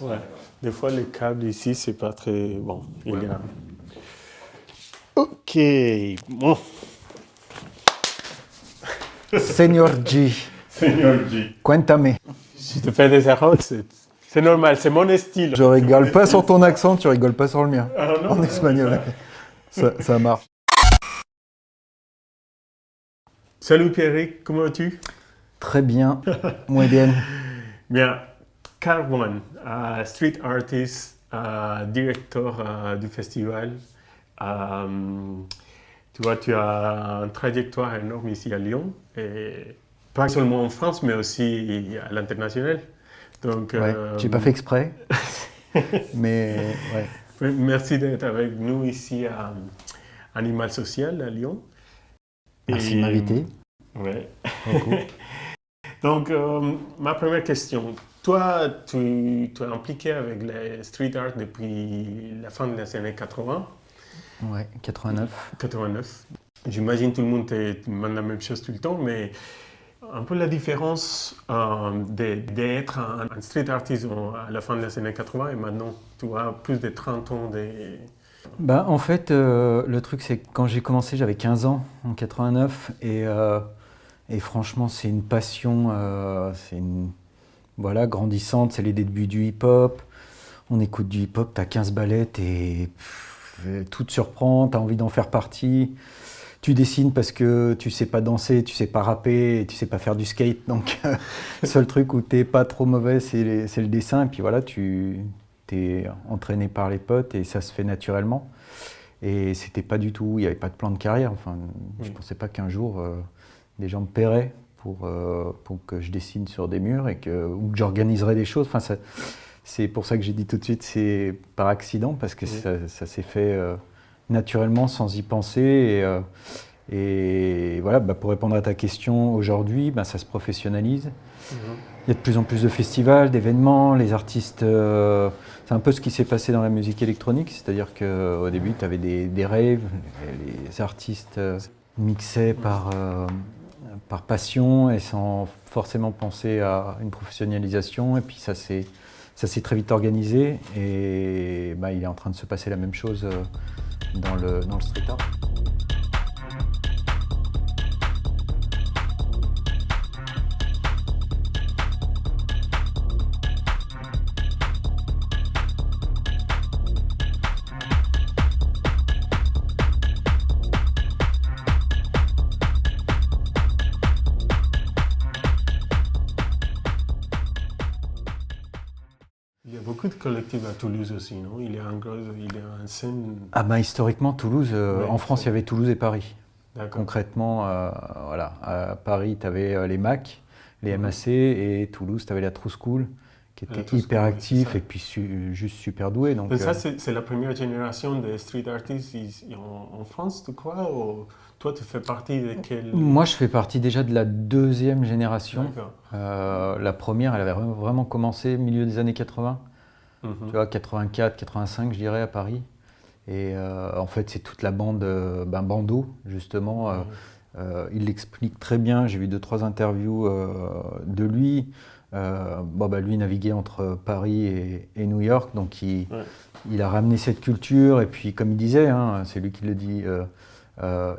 Ouais. Des fois, les câbles ici, c'est pas très bon. Il y a... Ok, bon. Senior G, Seigneur G. cuéntame. Si tu fais des erreurs, c'est normal, c'est mon style. Je rigole pas sur ton accent, tu rigoles pas sur le mien. Ah non, En espagnol. Ça marche. Salut Pierrick, comment vas-tu? Très bien. Muy bien. Bien, Carwan, street artist, directeur du festival. Euh, Tu vois, tu as une trajectoire énorme ici à Lyon, et pas seulement en France, mais aussi à l'international. Donc, Ouais, j'ai pas fait exprès, mais ouais. merci d'être avec nous ici à Animal Social à Lyon. Merci de m'inviter. Ouais. Beaucoup. Donc, ma première question. Toi, tu es impliqué avec les street art depuis la fin des années 80, Ouais, 89. 89. J'imagine tout le monde te demande la même chose tout le temps, mais un peu la différence d'être un street artist à la fin des années 80 et maintenant, tu vois, plus de 30 ans de... Bah, en fait, le truc, c'est que quand j'ai commencé, j'avais 15 ans en 89. Et franchement, c'est une passion, voilà, grandissante. C'est les débuts du hip-hop. On écoute du hip-hop, t'as 15 balais, tout te surprend, t'as envie d'en faire partie. Tu dessines parce que tu sais pas danser, tu sais pas rapper, et tu sais pas faire du skate. Donc, le seul truc où t'es pas trop mauvais, c'est le dessin. Et puis voilà, tu t'es entraîné par les potes et ça se fait naturellement. Et c'était pas du tout, il n'y avait pas de plan de carrière. Enfin, je pensais pas qu'un jour des gens me paieraient pour que je dessine sur des murs ou que j'organiserais des choses. Enfin, c'est pour ça que j'ai dit tout de suite, c'est par accident, parce que ça s'est fait naturellement, sans y penser. Et voilà, bah, pour répondre à ta question, aujourd'hui, bah, ça se professionnalise. Il y a de plus en plus de festivals, d'événements, les artistes... c'est un peu ce qui s'est passé dans la musique électronique, c'est-à-dire qu'au début, tu avais des raves, les artistes mixaient par passion et sans forcément penser à une professionnalisation. Et puis ça s'est très vite organisé et bah, il est en train de se passer la même chose dans le street art. Il y a beaucoup de collectifs à Toulouse aussi, non? Il y a un scène... Ah ben, historiquement, Toulouse, Ouais, en France, il y avait Toulouse et Paris. d'accord. Concrètement, voilà, à Paris, tu avais les MAC, les MAC, et Toulouse, tu avais la True School, qui La était True hyper School, oui, c'est actif ça. et puis juste super doué. Donc, Mais ça, c'est la première génération de street artists en France, tu crois? Ou toi, tu fais partie de quel... moi, je fais partie déjà de la deuxième génération. D'accord. La première, elle avait vraiment commencé milieu des années 80, tu vois, 84, 85, je dirais, à Paris. Et en fait, c'est toute la bande Bando, justement. Il l'explique très bien. J'ai vu 2-3 interviews de lui. Bon, bah, lui naviguait entre Paris et New York, donc Ouais. il a ramené cette culture. Et puis, comme il disait, hein, c'est lui qui le dit,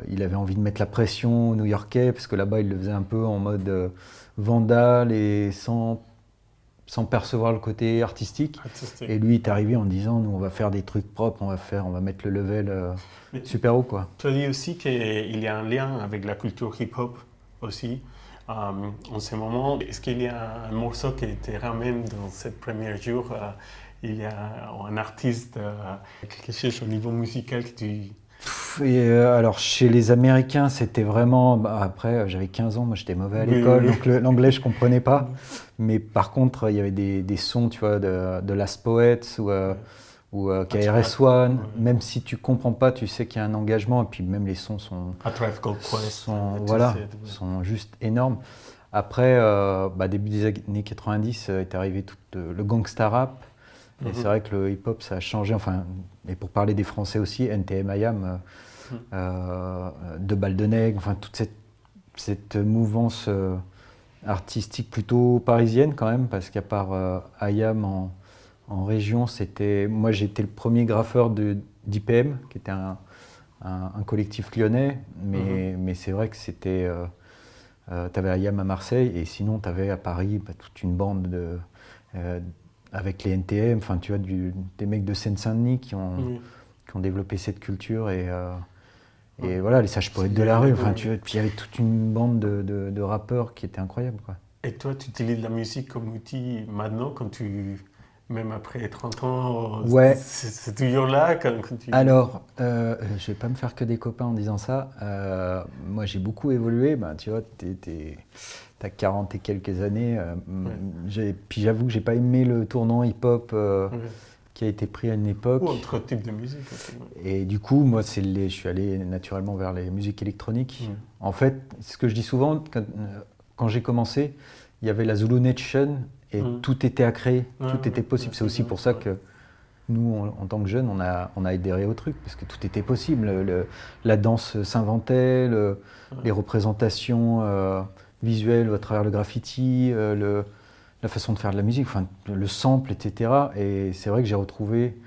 il avait envie de mettre la pression aux New-Yorkais, parce que là-bas, il le faisait un peu en mode vandale et sans percevoir le côté artistique. Artistique. Et lui est arrivé en disant, nous on va faire des trucs propres, on va mettre le level Mais super haut, quoi. tu as dit aussi qu'il y a un lien avec la culture hip-hop aussi. En ce moment, est-ce qu'il y a un morceau qui te ramène dans ce premier jour? Il y a un artiste, quelque chose au niveau musical que tu... Et alors chez les Américains, c'était vraiment, bah, après j'avais 15 ans, moi j'étais mauvais à Oui, l'école, oui, donc l'anglais je comprenais pas. Mais par contre, il y avait des sons, tu vois, de Last Poets ou KRS-One. Même si tu comprends pas, tu sais qu'il y a un engagement. Et puis même les sons A Tribe Called Quest. voilà, sont juste énormes. Après, bah, début des années 90, est arrivé tout le gangsta rap. Et c'est vrai que le hip-hop, ça a changé. Enfin, et pour parler des Français aussi, NTM, IAM, Deux Balles de Nègre, enfin toute cette mouvance artistique plutôt parisienne quand même, parce qu'à part IAM En région, moi j'étais le premier graffeur d'IPM, qui était un collectif lyonnais, mais c'est vrai que c'était... t'avais IAM à Marseille, et sinon t'avais à Paris toute une bande avec les NTM, enfin tu vois, des mecs de Seine-Saint-Denis qui ont développé cette culture, et voilà, les sages poètes de la rue, enfin tu vois, puis il y avait toute une bande de rappeurs qui étaient incroyables, quoi. Et toi, tu utilises la musique comme outil maintenant, même après 30 ans, Ouais. c'est toujours là quand tu... Alors, je vais pas me faire que des copains en disant ça. Moi, j'ai beaucoup évolué. Ben, tu vois, t'as 40 et quelques années. Puis j'avoue que j'ai pas aimé le tournant hip-hop qui a été pris à une époque. Ou autre type de musique aussi. Et du coup, moi, je suis allé naturellement vers les musiques électroniques. En fait, ce que je dis souvent, quand j'ai commencé, il y avait la Zulu Nation et tout était à créer, tout était possible. C'est aussi pour ça que nous, en tant que jeunes, on a adhéré au truc, parce que tout était possible. La danse s'inventait, les représentations visuelles à travers le graffiti, la façon de faire de la musique, enfin, le sample, etc. Et c'est vrai que j'ai retrouvé...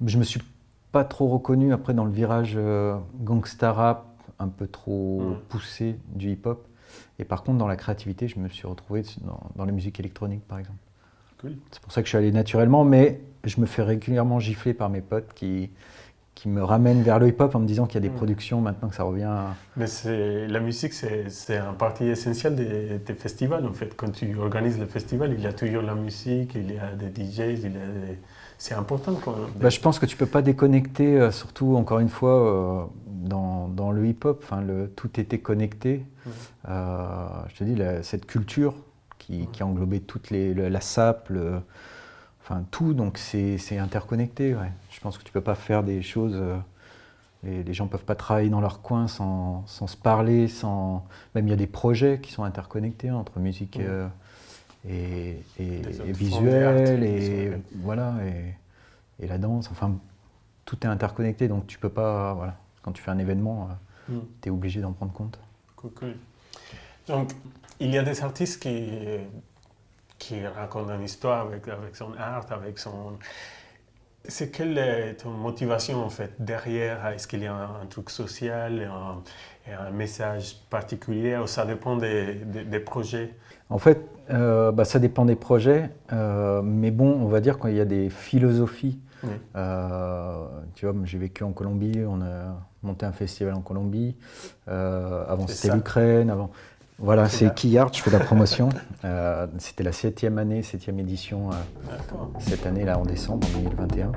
Je me suis pas trop reconnu après dans le virage gangsta rap, un peu trop poussé du hip-hop. Et par contre, dans la créativité, je me suis retrouvé dans la musique électronique, par exemple. Cool. C'est pour ça que je suis allé naturellement, mais je me fais régulièrement gifler par mes potes qui me ramènent vers le hip-hop en me disant qu'il y a des productions maintenant que ça revient à... Mais la musique, c'est un partie essentielle des festivals, en fait. Quand tu organises le festival, il y a toujours la musique, il y a des DJs, c'est important, quoi. Je pense que tu peux pas déconnecter, surtout, encore une fois, dans le hip-hop, tout était connecté. Je te dis, cette culture qui englobait la sape, enfin tout, donc c'est interconnecté. Ouais. Je pense que tu peux pas faire des choses. Les gens peuvent pas travailler dans leur coin sans se parler, même il y a des projets qui sont interconnectés entre musique et visuel voilà et la danse. Enfin, tout est interconnecté, donc tu peux pas. Voilà, quand tu fais un événement, tu es obligé d'en prendre compte. Cool. Donc, il y a des artistes qui racontent une histoire avec son art, avec son... Quelle est ton motivation en fait derrière? Est-ce qu'il y a un truc social, un message particulier, ou ça dépend des projets? En fait, ça dépend des projets, mais bon, on va dire quand il y a des philosophies. Tu vois, j'ai vécu en Colombie, on a monté un festival en Colombie. Avant, c'était l'Ukraine. Avant, voilà, c'est Quillard, je fais la promotion. C'était la 7e édition cette année-là, en décembre 2021.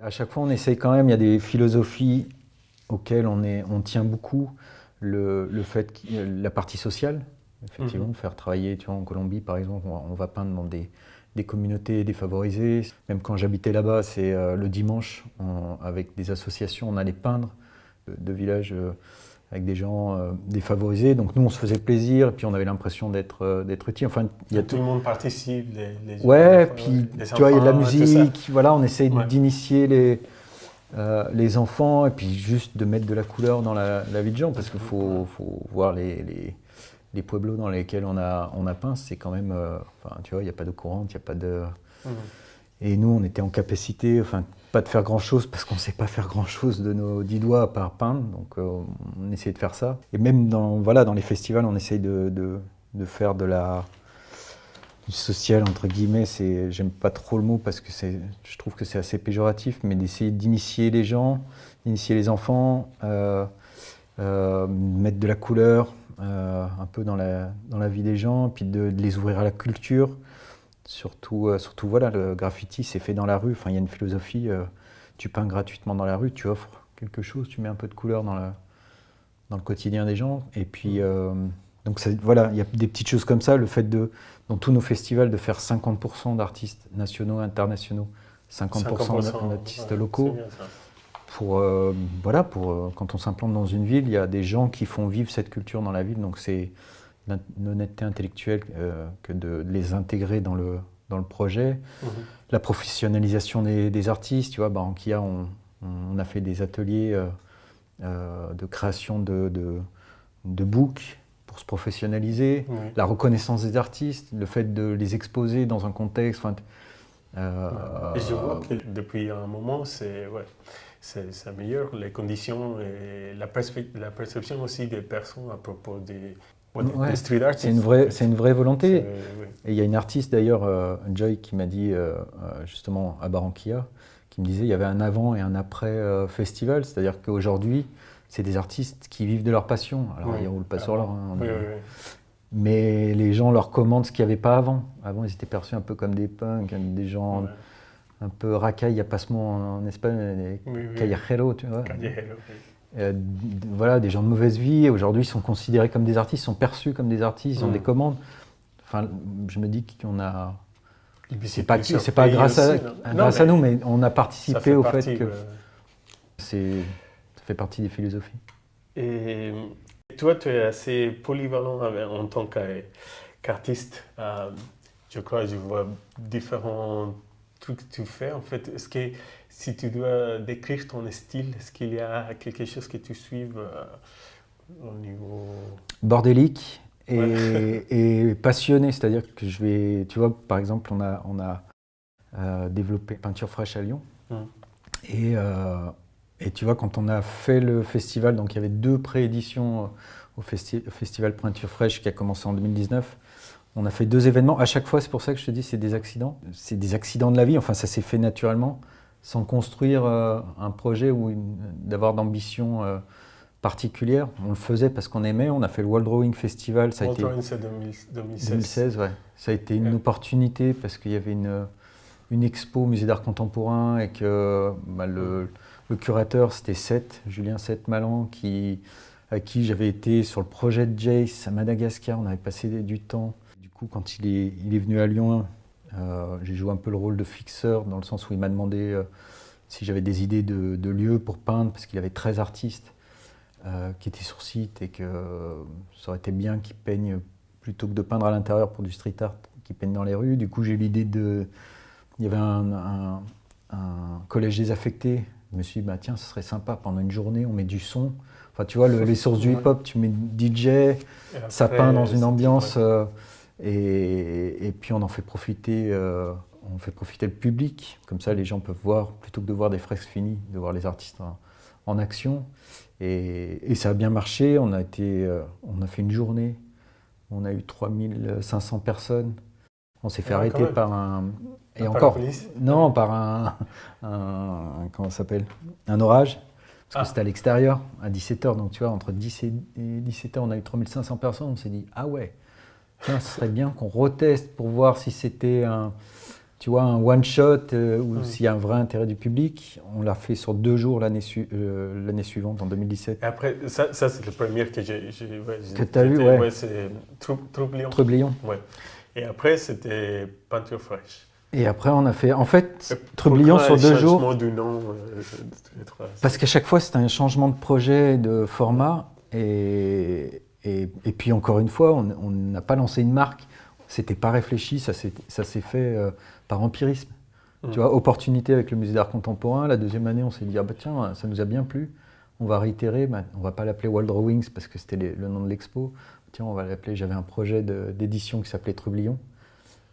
À chaque fois, on essaye quand même, il y a des philosophies auxquelles on tient beaucoup. le fait, la partie sociale, effectivement, faire travailler, tu vois, en Colombie par exemple, on va peindre dans des communautés défavorisées. Même quand j'habitais là-bas, c'est le dimanche, avec des associations, on allait peindre de villages avec des gens défavorisés. Donc nous, on se faisait plaisir, et puis on avait l'impression d'être utile. Enfin, il y a tout le monde participe, les ouais, enfants, puis les tu vois, il y a de la enfants, musique, voilà, on essaye Ouais. d'initier les enfants, et puis juste de mettre de la couleur dans la vie de gens, parce qu'il faut voir les pueblos dans lesquels on a peint, c'est quand même, enfin, tu vois, il n'y a pas d'eau courante, il n'y a pas de... Et nous, on était en capacité, enfin, pas de faire grand-chose, parce qu'on ne sait pas faire grand-chose de nos 10 doigts à part peindre, donc on essayait de faire ça. Et même dans les festivals, on essaye de faire du social, entre guillemets, j'aime pas trop le mot, parce que je trouve que c'est assez péjoratif, mais d'essayer d'initier les gens, d'initier les enfants, mettre de la couleur un peu dans la vie des gens, puis de les ouvrir à la culture. Surtout, voilà, le graffiti, c'est fait dans la rue. Enfin, il y a une philosophie, tu peins gratuitement dans la rue, tu offres quelque chose, tu mets un peu de couleur dans le quotidien des gens. Et puis, donc voilà, il y a des petites choses comme ça. Le fait dans tous nos festivals, de faire 50% d'artistes nationaux, internationaux, 50% d'artistes locaux. Voilà, quand on s'implante dans une ville, il y a des gens qui font vivre cette culture dans la ville. Donc c'est une honnêteté intellectuelle que de les intégrer dans le projet. La professionnalisation des artistes, tu vois, en Kia, on a fait des ateliers de création de books pour se professionnaliser, la reconnaissance des artistes, le fait de les exposer dans un contexte. Et je vois que depuis un moment, ça améliore les conditions et la perception aussi des personnes à propos des street artists. C'est une vraie volonté. Et il y a une artiste d'ailleurs, Joy, qui m'a dit, justement à Barranquilla, qui me disait qu'il y avait un avant et un après festival. C'est-à-dire qu'aujourd'hui, c'est des artistes qui vivent de leur passion. Alors ils roulent pas sur l'or. Mais les gens leur commandent ce qu'il n'y avait pas avant. Avant, ils étaient perçus un peu comme des punks, des gens un peu racailles, il n'y a pas ce mot en Espagne, des callejeros, tu vois. Voilà, des gens de mauvaise vie. Aujourd'hui, ils sont considérés comme des artistes, sont perçus comme des artistes, ils ont des commandes. Enfin, je me dis qu'on a... C'est pas grâce à nous, mais on a participé au fait que ça fait partie des philosophies. Et toi, tu es assez polyvalent en tant qu'artiste. Je crois que je vois différents trucs que tu fais. En fait, est-ce que si tu dois décrire ton style, est-ce qu'il y a quelque chose que tu suives au niveau... Bordélique et passionné, c'est-à-dire que tu vois, par exemple, on a développé Peinture Fraîche à Lyon. Et tu vois, quand on a fait le festival, donc il y avait 2 prééditions au festival Peinture Fraîche qui a commencé en 2019. On a fait 2 événements. À chaque fois, c'est pour ça que je te dis, c'est des accidents. C'est des accidents de la vie. Enfin, ça s'est fait naturellement, sans construire un projet ou d'avoir d'ambition particulière. On le faisait parce qu'on aimait. On a fait le World Drawing Festival. World Drawing, c'est 2016. 2016, ouais. Ça a été une opportunité parce qu'il y avait une expo au Musée d'Art Contemporain et que le curateur, c'était Julien Malan, à qui j'avais été sur le projet de Jace à Madagascar. On avait passé du temps. Du coup, quand il est venu à Lyon, j'ai joué un peu le rôle de fixeur, dans le sens où il m'a demandé si j'avais des idées de lieux pour peindre, parce qu'il avait 13 artistes qui étaient sur site et que ça aurait été bien qu'ils peignent, plutôt que de peindre à l'intérieur pour du street art, qu'ils peignent dans les rues. Du coup, j'ai eu l'idée il y avait un collège désaffecté. Je me suis dit, tiens, ce serait sympa, pendant une journée, on met du son. Enfin, tu vois, les sources du hip-hop, tu mets DJ, ça peint dans une ambiance, et puis on en fait profiter, le public. Comme ça, les gens peuvent voir, plutôt que de voir des fresques finies, de voir les artistes en action. Et ça a bien marché. On a fait une journée, on a eu 3500 personnes. On s'est fait arrêter par un... Et encore, non, par un comment ça s'appelle, un orage, parce que c'était à l'extérieur, à 17h, donc tu vois, entre 10 et 17h, on a eu 3500 personnes, on s'est dit, ah ouais, tiens, ce serait bien qu'on reteste pour voir si c'était tu vois, un one-shot où s'il y a un vrai intérêt du public, on l'a fait sur 2 jours l'année suivante, en 2017. Et après, ça c'est le premier que Que tu as vu, ouais. Ouais, c'est Troublion. Troublion. Ouais. Et après, c'était Peinture fraîche. Et après, on a fait, en fait, Pourquoi Troublion sur le 2 jours. changement du nom Parce qu'à chaque fois, c'était un changement de projet, de format. Et puis, encore une fois, on n'a pas lancé une marque. C'était pas réfléchi, ça s'est fait par empirisme. Tu vois, opportunité avec le musée d'art contemporain. La deuxième année, on s'est dit, ah bah tiens, ça nous a bien plu. On va réitérer. On va pas l'appeler Wall Drawings parce que c'était le nom de l'expo. Tiens, on va l'appeler. J'avais un projet d'édition qui s'appelait Troublion.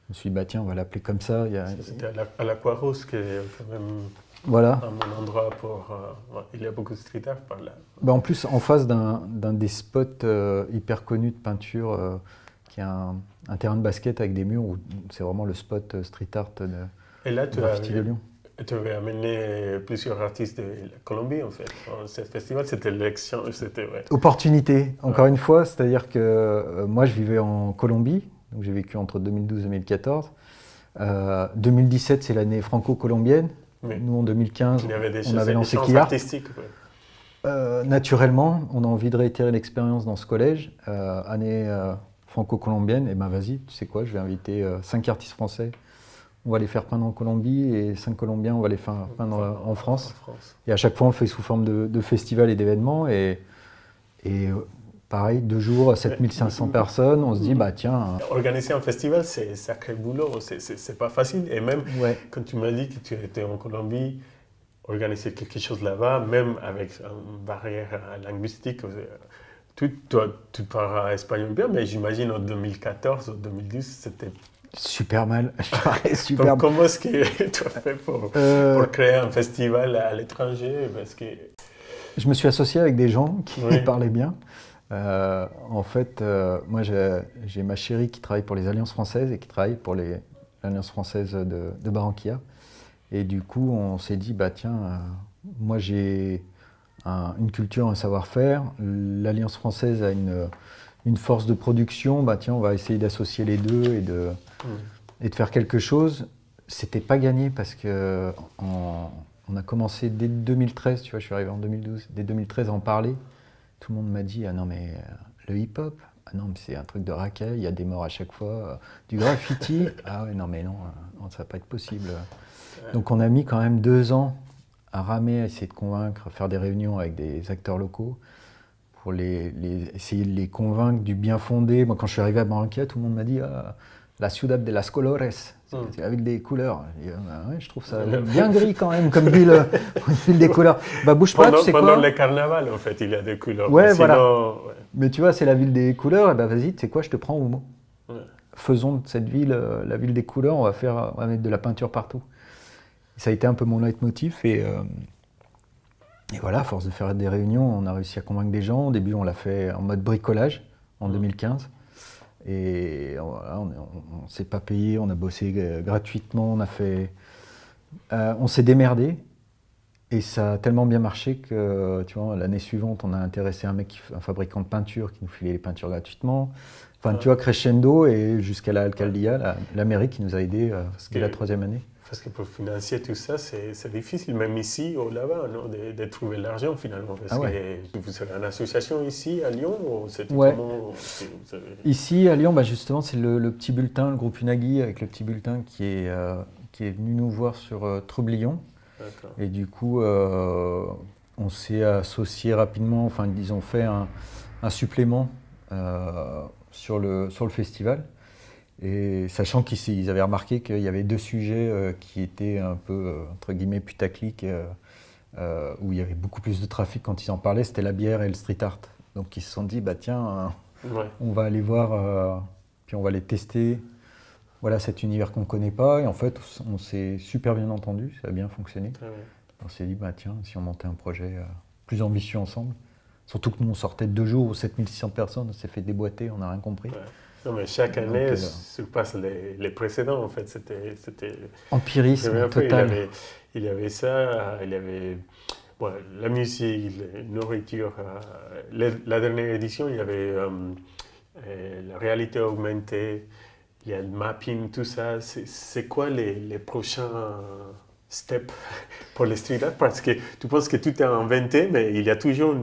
Je me suis dit, bah tiens, on va l'appeler comme ça. C'était à l'Aquaros, qui est quand même voilà. un bon endroit pour. Il y a beaucoup de street art par là. Bah en plus, en face d'un des spots hyper connus de peinture, qui est un terrain de basket avec des murs, où c'est vraiment le spot street art de graffiti de Lyon. Tu avais amené plusieurs artistes de la Colombie, en fait. Ce festival, c'était l'élection. Ouais. Opportunité, encore une fois, c'est-à-dire que moi, je vivais en Colombie, donc j'ai vécu entre 2012 et 2014. 2017, c'est l'année franco-colombienne. Oui. Nous, en 2015, on avait lancé Quillard. Naturellement, on a envie de réitérer l'expérience dans ce collège. Année franco-colombienne, et ben vas-y, tu sais quoi, je vais inviter 5 artistes français. On va les faire peindre en Colombie et 5 Colombiens, on va les faire peindre en France. Et à chaque fois, on le fait sous forme de festival et d'événements. Et pareil, 2 jours, 7500 personnes, on se dit, bah tiens... Organiser un festival, c'est sacré boulot, c'est pas facile. Et même quand tu m'as dit que tu étais en Colombie, organiser quelque chose là-bas, même avec une barrière linguistique, toi, tu parles espagnol bien, mais j'imagine en 2014 ou 2012, c'était... Super mal. Donc, comment est-ce que tu as fait pour créer un festival à l'étranger? Parce que... Je me suis associé avec des gens qui parlaient bien. En fait, moi, j'ai ma chérie qui travaille pour les Alliances françaises et qui travaille pour l'Alliance française de Barranquilla. Et du coup, on s'est dit, bah tiens, moi j'ai une culture, un savoir-faire. L'Alliance française a une force de production. Bah tiens, on va essayer d'associer les deux et de faire quelque chose. C'était pas gagné parce que on a commencé dès 2013. Tu vois, je suis arrivé en 2012. Dès 2013 à en parler. Tout le monde m'a dit, ah non mais le hip-hop, ah non mais c'est un truc de racaille, il y a des morts à chaque fois. Du graffiti, ah ouais non mais non, ça va pas être possible. Donc on a mis quand même 2 ans à ramer, à essayer de convaincre, faire des réunions avec des acteurs locaux pour essayer de les convaincre du bien fondé. Moi quand je suis arrivé à Barranquilla, tout le monde m'a dit la ciudad de las colores, c'est la ville des couleurs. Je trouve ça bien gris quand même comme ville des couleurs. Bah bouge pas, tu sais quoi. Pendant le carnaval en fait, il y a des couleurs. Ouais, voilà. Mais tu vois, c'est la ville des couleurs, et bah vas-y, tu sais quoi, je te prends au mot. Faisons de cette ville la ville des couleurs, on va mettre de la peinture partout. Ça a été un peu mon leitmotiv et voilà, à force de faire des réunions, on a réussi à convaincre des gens. Au début, on l'a fait en mode bricolage en 2015. Et voilà, on ne s'est pas payé, on a bossé gratuitement, on s'est démerdé. Et ça a tellement bien marché que, tu vois, l'année suivante, on a intéressé un fabricant de peinture qui nous filait les peintures gratuitement. Enfin, tu vois, crescendo et jusqu'à l'Alcaldia, la mairie qui nous a aidés, c'était la 3e année. Parce que pour financer tout ça, c'est difficile, même ici ou là-bas, de trouver l'argent finalement. Parce que vous avez une association ici à Lyon ou c'était comment Ici à Lyon, bah justement, c'est le petit bulletin, le groupe Unagi avec le petit bulletin qui est venu nous voir sur Troublion. Et du coup, on s'est associé rapidement, enfin ils ont fait un supplément sur le festival. Et sachant qu'ils avaient remarqué qu'il y avait 2 sujets qui étaient un peu, entre guillemets, putaclic, où il y avait beaucoup plus de trafic quand ils en parlaient, c'était la bière et le street art. Donc ils se sont dit, bah tiens, on va aller voir, puis on va les tester. Voilà cet univers qu'on ne connaît pas. Et en fait, on s'est super bien entendu, ça a bien fonctionné. On s'est dit, bah tiens, si on montait un projet plus ambitieux ensemble. Surtout que nous, on sortait de 2 jours où 7600 personnes, on s'est fait déboîter, on n'a rien compris. Non, mais chaque année surpasse les précédents, en fait. C'était empirisme total. Il y avait ça, il y avait la musique, la nourriture. La dernière édition, il y avait la réalité augmentée. il y a le mapping, tout ça. C'est quoi les prochains steps pour les street art? Parce que tu penses que tout est inventé, mais il y a toujours une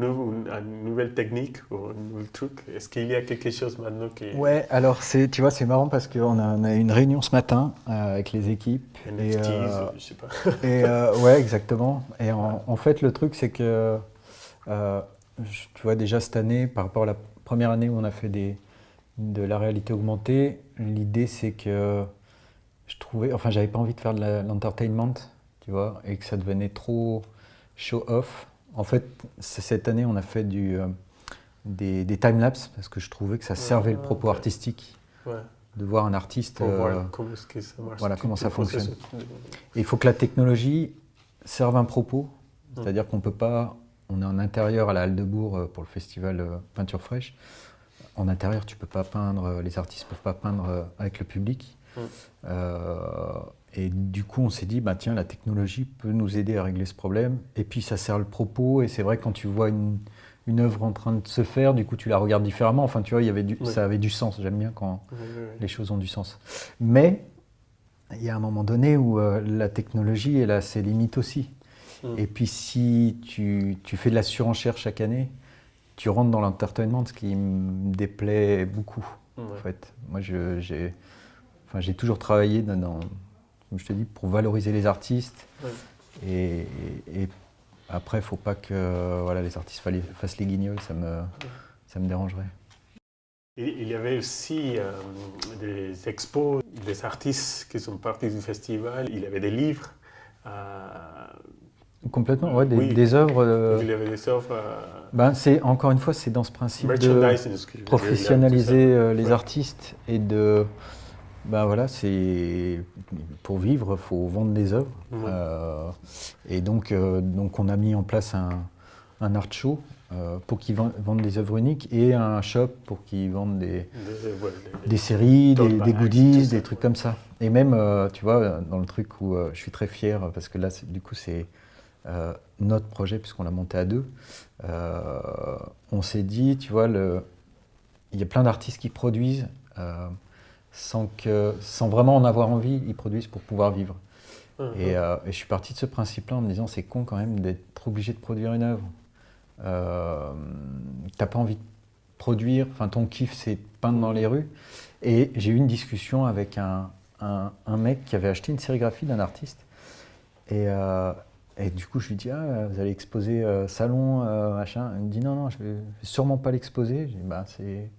nouvelle technique ou un nouvel truc. Est-ce qu'il y a quelque chose maintenant qui est Ouais, alors tu vois, c'est marrant parce qu'on a eu une réunion ce matin avec les équipes. NFTs, je sais pas. Ouais, exactement. Et en fait, le truc, c'est que, tu vois, déjà cette année, par rapport à la première année où on a fait de la réalité augmentée, l'idée, c'est que j'avais pas envie de faire de l'entertainment, tu vois, et que ça devenait trop show-off. En fait, cette année, on a fait des time-lapse parce que je trouvais que ça servait le propos Ok. artistique Ouais. de voir un artiste, Pour voir comment est-ce que ça marche. voilà, comment tout ça le processus. fonctionne. Et il faut que la technologie serve un propos, c'est-à-dire qu'on peut pas, on est en intérieur à la Halle de Bourg pour le festival Peinture Fraîche. En intérieur, tu peux pas peindre, les artistes peuvent pas peindre avec le public. Euh, et du coup, on s'est dit, bah tiens, la technologie peut nous aider à régler ce problème. Et puis, ça sert le propos. Et c'est vrai que quand tu vois une œuvre en train de se faire, du coup, tu la regardes différemment. Enfin, tu vois, ça avait du sens. J'aime bien quand les choses ont du sens. Mais il y a un moment donné où la technologie, elle a ses limites aussi. Et puis, si tu fais de la surenchère chaque année, tu rentres dans l'entertainment, ce qui me déplaît beaucoup, en fait. Moi, j'ai toujours travaillé comme je te dis, pour valoriser les artistes. Et après, il ne faut pas que voilà, les artistes fassent les guignols, ça me dérangerait. Il y avait aussi des expos des artistes qui sont partis du festival. Il y avait des livres. Complètement, ouais, Oui, des œuvres. il y avait des œuvres. Encore une fois, c'est dans ce principe de Merchandising, ce que je veux dire, professionnaliser les Ouais. artistes et de. Ben voilà, c'est pour vivre, il faut vendre des œuvres. Et donc on a mis en place un art show pour qu'ils vendent des œuvres uniques et un shop pour qu'ils vendent des séries, des goodies, des trucs comme ça. Et même, tu vois, dans le truc où je suis très fier, parce que là, du coup, c'est notre projet, puisqu'on l'a monté à deux, on s'est dit, tu vois, il y a plein d'artistes qui produisent sans vraiment en avoir envie, ils produisent pour pouvoir vivre. Et je suis parti de ce principe-là en me disant, c'est con quand même d'être obligé de produire une œuvre. T'as pas envie de produire, enfin ton kiff c'est peindre dans les rues. Et j'ai eu une discussion avec un mec qui avait acheté une sérigraphie d'un artiste. Et du coup je lui dis, vous allez exposer salon, machin. Il me dit, non, je vais sûrement pas l'exposer. J'ai dit, bah c'est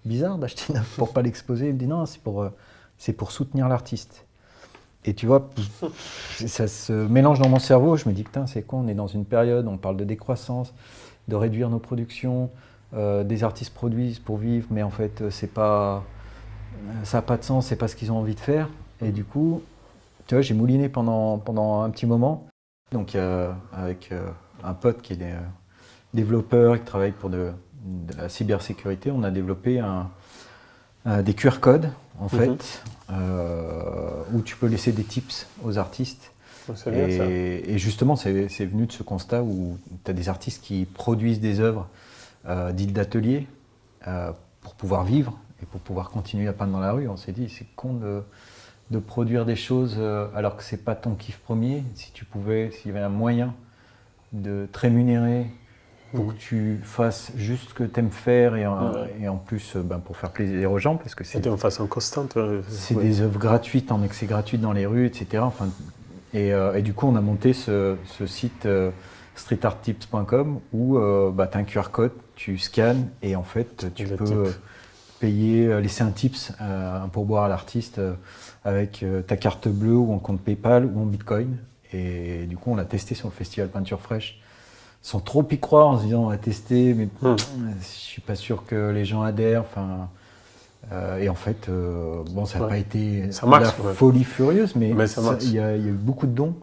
bizarre d'acheter une œuvre pour pas l'exposer. Il me dit, non, c'est pour soutenir l'artiste. Et tu vois, ça se mélange dans mon cerveau. Je me dis, putain, c'est con, on est dans une période, on parle de décroissance, de réduire nos productions, des artistes produisent pour vivre, mais en fait, ça n'a pas de sens, c'est pas ce qu'ils ont envie de faire. Et du coup, tu vois, j'ai mouliné pendant un petit moment. Donc, avec un pote qui est développeur, qui travaille pour de la cybersécurité, on a développé des QR codes, en fait, où tu peux laisser des tips aux artistes. C'est bien ça. Et justement, c'est venu de ce constat où tu as des artistes qui produisent des œuvres dites d'atelier pour pouvoir vivre et pour pouvoir continuer à peindre dans la rue. On s'est dit, c'est con de produire des choses alors que c'est pas ton kiff premier. S'il y avait un moyen de te rémunérer pour que tu fasses juste ce que tu aimes faire et en plus pour faire plaisir aux gens, parce que c'est de façon constante. des œuvres gratuites, en accès gratuit dans les rues, etc. Enfin, et du coup, on a monté ce site streetarttips.com où tu as un QR code, tu scannes et en fait, tu peux payer, laisser un tips, un pourboire à l'artiste avec ta carte bleue ou en compte PayPal ou en Bitcoin. Et du coup, on l'a testé sur le festival Peinture Fraîche sans trop y croire, en se disant on va tester, mais je suis pas sûr que les gens adhèrent. Et en fait, ça n'a pas été la folie furieuse, mais il y a eu beaucoup de dons,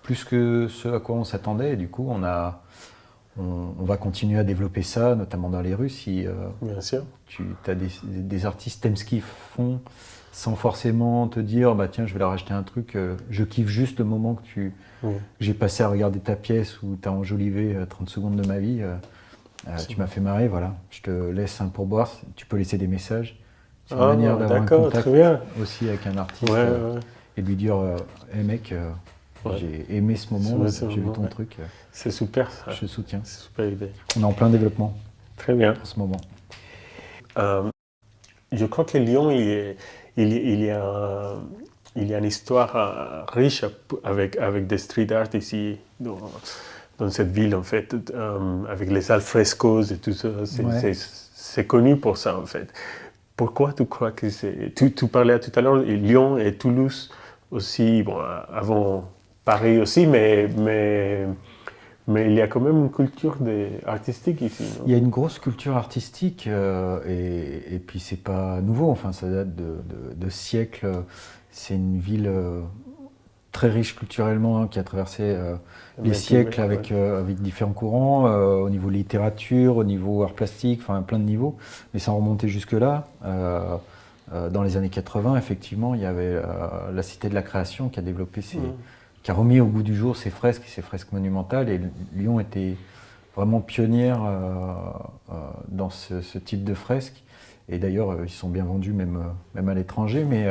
plus que ce à quoi on s'attendait. Et du coup, on va continuer à développer ça, notamment dans les rues. Si tu as des artistes, t'aimes ce qu'ils font, sans forcément te dire, bah tiens, je vais leur acheter un truc, je kiffe juste le moment que j'ai passé à regarder ta pièce où tu as enjolivé 30 secondes de ma vie. Tu m'as fait marrer, voilà. Je te laisse un pourboire, tu peux laisser des messages. C'est une manière d'avoir un d'accord, contact très bien. aussi avec un artiste Ouais, ouais. et de lui dire hey mec, Ouais. j'ai aimé ce moment, Ouais, ce j'ai vu moment, ton ouais. truc, C'est super ça. je soutiens. C'est super idée. On est en plein développement Très bien. en ce moment. Je crois que Lyon, il y a, il y a une histoire riche avec des street art ici, dans cette ville, en fait, avec les alfrescos et tout ça. Ouais. C'est connu pour ça, en fait. Pourquoi tu crois que c'est... Tu parlais tout à l'heure, Lyon et Toulouse aussi, bon, avant Paris aussi, mais il y a quand même une culture artistique ici, non? Il y a une grosse culture artistique et puis c'est pas nouveau, enfin ça date de siècles. C'est une ville très riche culturellement hein, qui a traversé les siècles avec, avec différents courants, au niveau littérature, au niveau art plastique, enfin plein de niveaux. Mais sans remonter jusque-là, dans les années 80, effectivement, il y avait la Cité de la Création qui a développé qui a remis au goût du jour ces fresques monumentales. Et Lyon était vraiment pionnière dans ce type de fresques. Et d'ailleurs, ils sont bien vendus même à l'étranger. Mais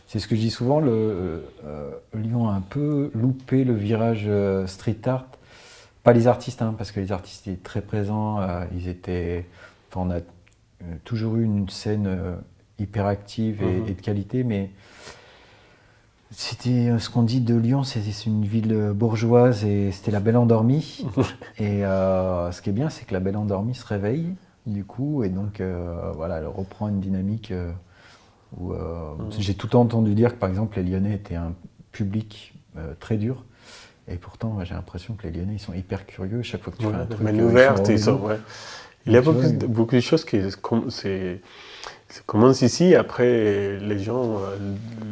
c'est ce que je dis souvent, Lyon a un peu loupé le virage street art. Pas les artistes, hein, parce que les artistes étaient très présents. On a toujours eu une scène hyper active et de qualité, mais c'était ce qu'on dit de Lyon, c'est une ville bourgeoise et c'était la belle endormie. Et ce qui est bien, c'est que la belle endormie se réveille, du coup, et donc voilà, elle reprend une dynamique où j'ai tout le temps entendu dire que par exemple les Lyonnais étaient un public très dur. Et pourtant, j'ai l'impression que les Lyonnais, ils sont hyper curieux. Chaque fois que tu fais un truc, mais ouverte, ouais. Il y a beaucoup de choses qui ça commence ici, après les gens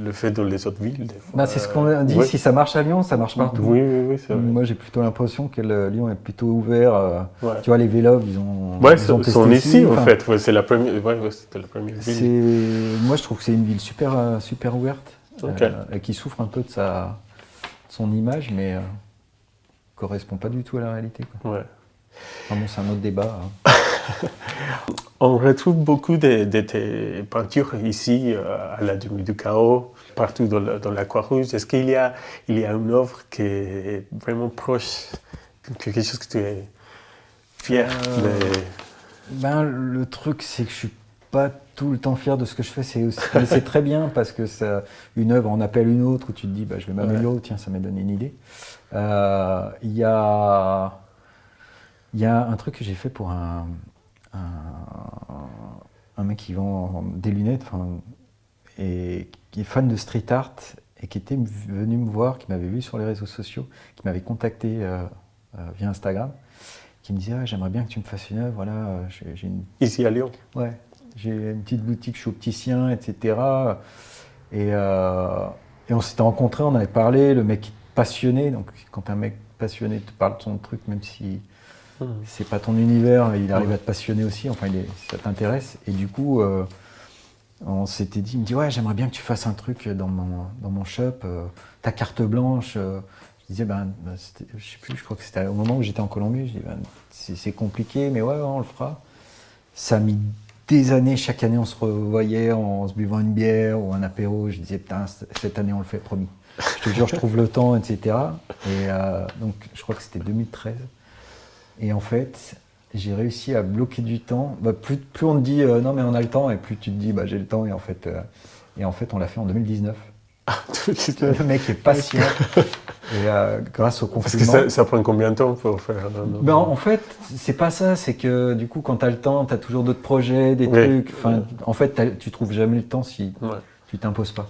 le font dans les autres villes. Des fois. Bah, c'est ce qu'on dit, si ça marche à Lyon, ça marche partout. Oui, c'est vrai. Moi, j'ai plutôt l'impression que Lyon est plutôt ouvert. Ouais. Tu vois, les Vélos, ils ont testé sont ici, enfin, en fait. Ouais, c'était la première ville. Moi, je trouve que c'est une ville super, super ouverte, Okay. et qui souffre un peu de son image, mais correspond pas du tout à la réalité, quoi. Ouais. Enfin, bon, c'est un autre débat. Hein. On retrouve beaucoup de tes peintures ici, à la Demi du Chaos, partout dans la Croix-Rouge. Est-ce qu'il y a une œuvre qui est vraiment proche, quelque chose que tu es fier de... Ben, le truc, c'est que je suis pas tout le temps fier de ce que je fais. C'est très bien parce que une œuvre en appelle une autre où tu te dis, bah, je vais m'améliorer. Tiens, ça m'a donné une idée. Il y a un truc que j'ai fait pour un mec qui vend des lunettes et qui est fan de street art et qui était venu me voir, qui m'avait vu sur les réseaux sociaux, qui m'avait contacté via Instagram, qui me disait j'aimerais bien que tu me fasses une œuvre, voilà, j'ai une... Ici à Lyon. Ouais, j'ai une petite boutique, je suis opticien, etc. Et on s'était rencontrés, on avait parlé, le mec est passionné, donc quand un mec passionné te parle de son truc, même si c'est pas ton univers, il arrive à te passionner aussi, enfin ça t'intéresse. Et du coup, on s'était dit, il me dit ouais, j'aimerais bien que tu fasses un truc dans mon shop, ta carte blanche. Je disais je sais plus, je crois que c'était au moment où j'étais en Colombie, je dis c'est compliqué, mais ouais, on le fera. Ça a mis des années, chaque année on se revoyait en se buvant une bière ou un apéro, je disais putain, cette année on le fait, promis. Je te jure, je trouve le temps, etc. Et donc je crois que c'était 2013. Et en fait, j'ai réussi à bloquer du temps. Plus on te dit non mais on a le temps, et plus tu te dis j'ai le temps. Et en fait, on l'a fait en 2019. Le mec est patient. Et grâce au confinement. Parce que ça prend combien de temps pour faire En fait, c'est pas ça. C'est que du coup, quand tu as le temps, tu as toujours d'autres projets, des trucs. En fait, tu trouves jamais le temps si tu t'imposes pas.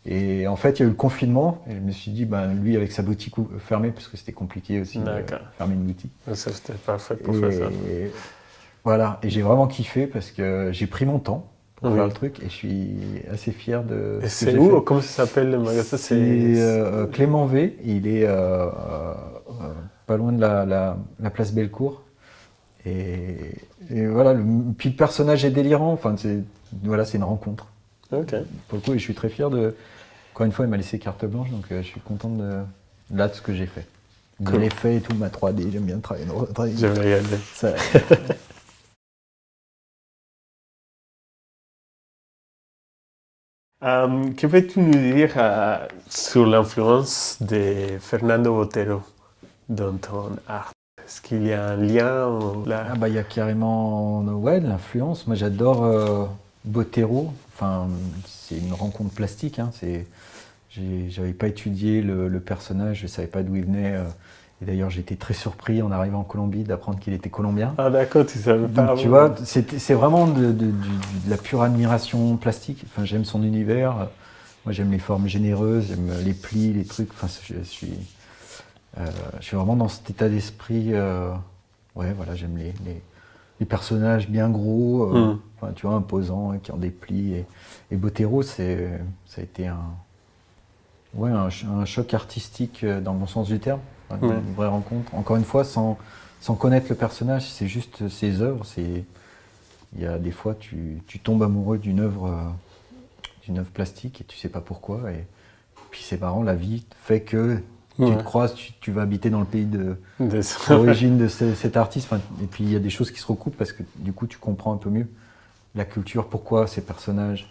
Et en fait, il y a eu le confinement, et je me suis dit, lui avec sa boutique fermée, parce que c'était compliqué aussi de fermer une boutique. Ça, c'était parfait pour faire ça. Voilà, et j'ai vraiment kiffé parce que j'ai pris mon temps pour faire le truc, et je suis assez fier de et ce que j'ai fait. c'est où? Comment ça s'appelle le magasin? C'est Clément V, il est pas loin de la place Bellecour. Et voilà, puis le personnage est délirant, enfin, c'est une rencontre. Okay. Pour le coup, et je suis très fier de... Encore une fois, il m'a laissé carte blanche, donc je suis content de ce que j'ai fait. De l'effet et tout, ma 3D, j'aime bien travailler. J'aime regarder. Que peux-tu nous dire sur l'influence de Fernando Botero dans ton art? Est-ce qu'il y a un lien là? Ah bah il y a carrément ouais, de l'influence. Moi j'adore Botero. Enfin, c'est une rencontre plastique. Hein. J'avais pas étudié le personnage, je savais pas d'où il venait. Et d'ailleurs j'étais très surpris en arrivant en Colombie d'apprendre qu'il était colombien. Ah d'accord, tu savais pas. Donc tu vois, c'est vraiment de la pure admiration plastique. Enfin, j'aime son univers. Moi j'aime les formes généreuses, j'aime les plis, les trucs. Enfin, je suis vraiment dans cet état d'esprit. Ouais, voilà, j'aime les personnages bien gros, enfin, tu vois, imposants, qui ont des plis. Et Botero, ça a été un choc artistique dans le bon sens du terme, une vraie rencontre. Encore une fois, sans connaître le personnage, c'est juste ses œuvres. Il y a des fois, tu tombes amoureux d'une œuvre plastique et tu sais pas pourquoi. Et puis c'est marrant, la vie fait que tu te croises, tu vas habiter dans le pays d'origine de cet artiste. Enfin, et puis il y a des choses qui se recoupent parce que du coup tu comprends un peu mieux la culture, pourquoi ces personnages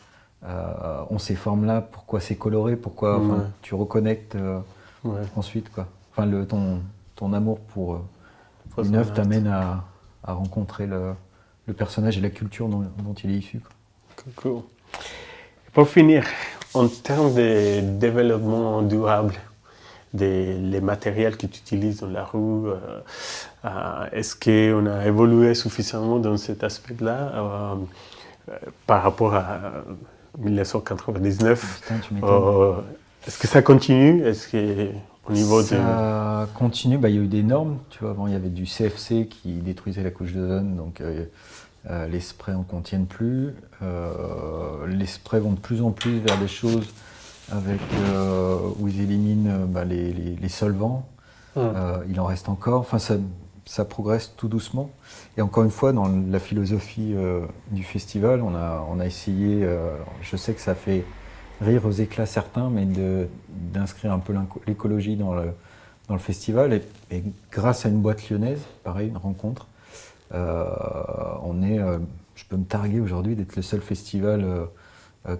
ont ces formes-là, pourquoi c'est coloré, pourquoi tu reconnectes ensuite. Quoi. Enfin, ton amour pour une œuvre t'amène à rencontrer le personnage et la culture dont il est issu. Quoi. Cool. Pour finir, en termes de développement durable, les matériels que tu utilises dans la rue, est-ce qu'on a évolué suffisamment dans cet aspect-là par rapport à 1999? Est-ce que ça continue? Est-ce que au niveau ça continue. Bah, il y a eu des normes. Tu vois, avant, il y avait du CFC qui détruisait la couche d'ozone, donc les sprays en contiennent plus. Les sprays vont de plus en plus vers des choses où ils éliminent les solvants. Il en reste encore. Enfin, ça progresse tout doucement. Et encore une fois, dans la philosophie du festival, on a essayé, je sais que ça fait rire aux éclats certains, mais d'inscrire un peu l'écologie dans le festival. Et grâce à une boîte lyonnaise, pareil, une rencontre, je peux me targuer aujourd'hui d'être le seul festival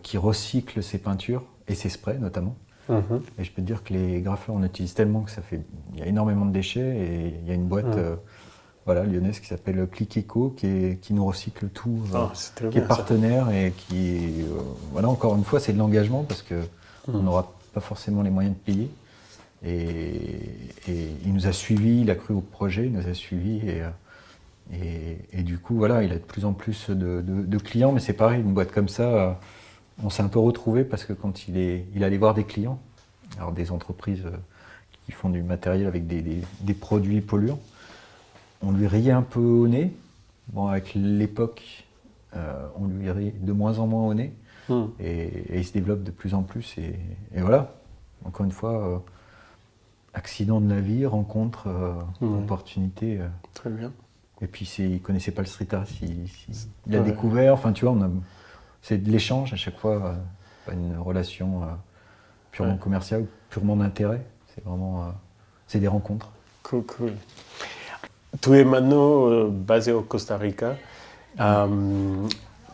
qui recycle ses peintures et ses sprays notamment. Et je peux te dire que les graffeurs, on utilise tellement que il y a énormément de déchets et il y a une boîte lyonnaise qui s'appelle Click Eco qui nous recycle tout, qui est partenaire et qui, encore une fois, c'est de l'engagement parce qu'on n'aura pas forcément les moyens de payer. Et il nous a suivis, il a cru au projet, il nous a suivis et du coup, voilà, il a de plus en plus de clients, mais c'est pareil, une boîte comme ça, on s'est un peu retrouvé parce que quand il allait voir des clients, alors des entreprises qui font du matériel avec des produits polluants, on lui riait un peu au nez. Bon, avec l'époque, on lui rit de moins en moins au nez et il se développe de plus en plus. Et voilà, encore une fois, accident de la vie, rencontre, opportunité. Très bien. Et puis il ne connaissait pas le street art, il a découvert, enfin tu vois, c'est de l'échange à chaque fois, pas une relation purement commerciale, purement d'intérêt, c'est vraiment c'est des rencontres. Cool. Tu es maintenant basé au Costa Rica,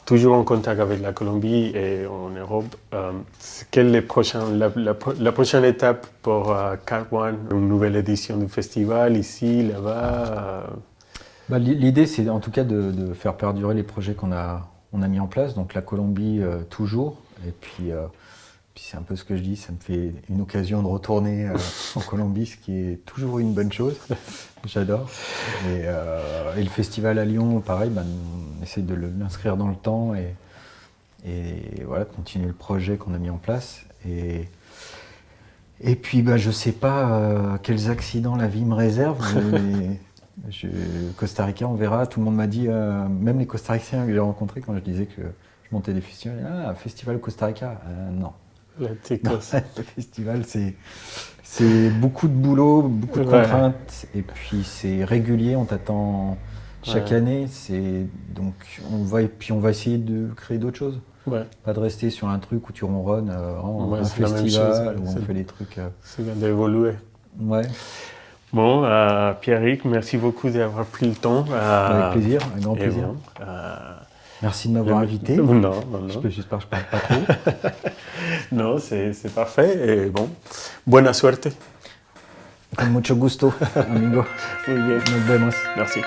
toujours en contact avec la Colombie et en Europe. Quelle est la prochaine étape pour Cat One, une nouvelle édition du festival, ici, là-bas L'idée, c'est en tout cas de faire perdurer les projets qu'on a mis en place. Donc la Colombie, toujours. Et puis c'est un peu ce que je dis, ça me fait une occasion de retourner en Colombie, ce qui est toujours une bonne chose. J'adore. Et le festival à Lyon, pareil, on essaie de l'inscrire dans le temps et voilà, continuer le projet qu'on a mis en place. Et puis je ne sais pas quels accidents la vie me réserve. Costa Rica, on verra. Tout le monde m'a dit, même les Costaricains que j'ai rencontrés quand je disais que je montais des festivals, festival au Costa Rica, non. Le festival, c'est beaucoup de boulot, beaucoup de contraintes, et puis c'est régulier, on t'attend chaque année. Donc on va essayer de créer d'autres choses. Pas de rester sur un truc où tu ronronnes, un festival où on fait des trucs. C'est bien d'évoluer. Ouais. Bon, Pierrick, merci beaucoup d'avoir pris le temps. Avec plaisir, un grand plaisir. Merci de m'avoir invité. Non, non, non. J'espère que je parle pas trop. Non, c'est parfait. Et bon, buena suerte. Con mucho gusto, amigo. Muy bien. Nos vemos. Merci.